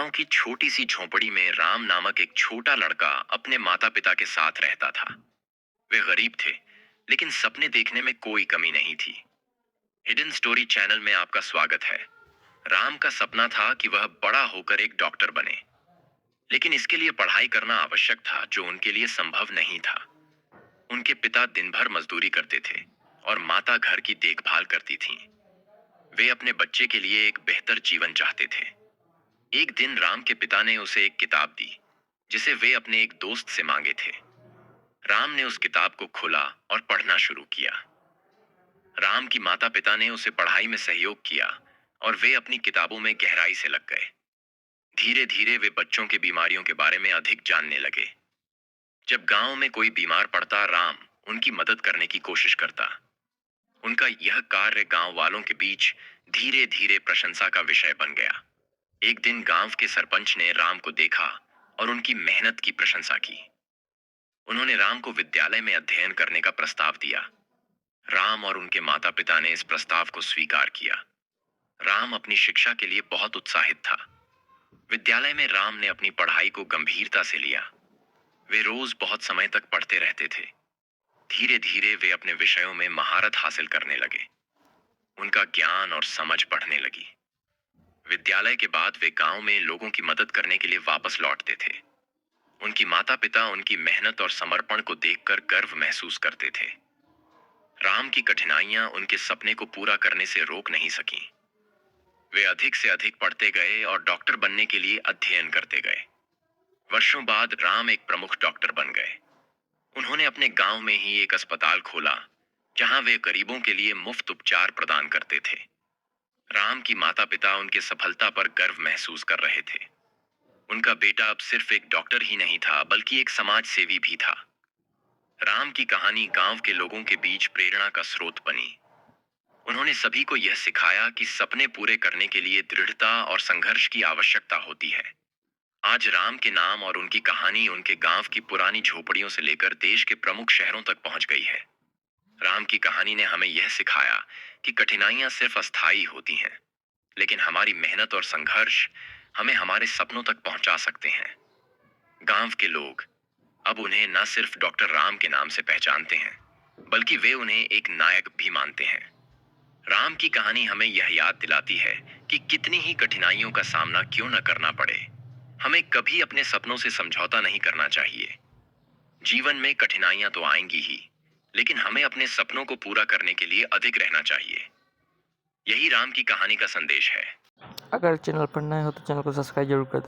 गांव की छोटी सी झोपड़ी में राम नामक एक छोटा लड़का अपने माता पिता के साथ रहता था। वे गरीब थे, लेकिन सपने देखने में कोई कमी नहीं थी। हिडन स्टोरी चैनल में आपका स्वागत है। राम का सपना था कि वह बड़ा होकर एक डॉक्टर बने, लेकिन इसके लिए पढ़ाई करना आवश्यक था, जो उनके लिए संभव नहीं था। उनके पिता दिन भर मजदूरी करते थे और माता घर की देखभाल करती थीं। वे अपने बच्चे के लिए एक बेहतर जीवन चाहते थे। एक दिन राम के पिता ने उसे एक किताब दी, जिसे वे अपने एक दोस्त से मांगे थे। राम ने उस किताब को खोला और पढ़ना शुरू किया। राम की माता पिता ने उसे पढ़ाई में सहयोग किया और वे अपनी किताबों में गहराई से लग गए। धीरे धीरे वे बच्चों की बीमारियों के बारे में अधिक जानने लगे। जब गांव में कोई बीमार पड़ता, राम उनकी मदद करने की कोशिश करता। उनका यह कार्य गांव वालों के बीच धीरे धीरे प्रशंसा का विषय बन गया। एक दिन गांव के सरपंच ने राम को देखा और उनकी मेहनत की प्रशंसा की। उन्होंने राम को विद्यालय में अध्ययन करने का प्रस्ताव दिया। राम और उनके माता पिता ने इस प्रस्ताव को स्वीकार किया। राम अपनी शिक्षा के लिए बहुत उत्साहित था। विद्यालय में राम ने अपनी पढ़ाई को गंभीरता से लिया। वे रोज बहुत समय तक पढ़ते रहते थे। धीरे धीरे वे अपने विषयों में महारत हासिल करने लगे। उनका ज्ञान और समझ बढ़ने लगी। विद्यालय के बाद वे गांव में लोगों की मदद करने के लिए वापस लौटते थे। उनकी माता पिता उनकी मेहनत और समर्पण को देखकर गर्व महसूस करते थे। राम की कठिनाइयां उनके सपने को पूरा करने से रोक नहीं सकीं। वे अधिक से अधिक पढ़ते गए और डॉक्टर बनने के लिए अध्ययन करते गए। वर्षों बाद राम एक प्रमुख डॉक्टर बन गए। उन्होंने अपने गांव में ही एक अस्पताल खोला, जहां वे गरीबों के लिए मुफ्त उपचार प्रदान करते थे। राम की माता पिता उनके सफलता पर गर्व महसूस कर रहे थे। उनका बेटा अब सिर्फ एक डॉक्टर ही नहीं था, बल्कि एक समाज सेवी भी था। राम की कहानी गांव के लोगों के बीच प्रेरणा का स्रोत बनी। उन्होंने सभी को यह सिखाया कि सपने पूरे करने के लिए दृढ़ता और संघर्ष की आवश्यकता होती है। आज राम के नाम और उनकी कहानी उनके गांव की पुरानी झोपड़ियों से लेकर देश के प्रमुख शहरों तक पहुंच गई है। राम की कहानी ने हमें यह सिखाया कि कठिनाइयां सिर्फ अस्थायी होती हैं, लेकिन हमारी मेहनत और संघर्ष हमें हमारे सपनों तक पहुंचा सकते हैं। गांव के लोग अब उन्हें न सिर्फ डॉक्टर राम के नाम से पहचानते हैं, बल्कि वे उन्हें एक नायक भी मानते हैं। राम की कहानी हमें यह याद दिलाती है कि कितनी ही कठिनाइयों का सामना क्यों न करना पड़े, हमें कभी अपने सपनों से समझौता नहीं करना चाहिए। जीवन में कठिनाइयां तो आएंगी ही, लेकिन हमें अपने सपनों को पूरा करने के लिए अडिग रहना चाहिए। यही राम की कहानी का संदेश है। अगर चैनल पर नए हो तो चैनल को सब्सक्राइब जरूर कर दें।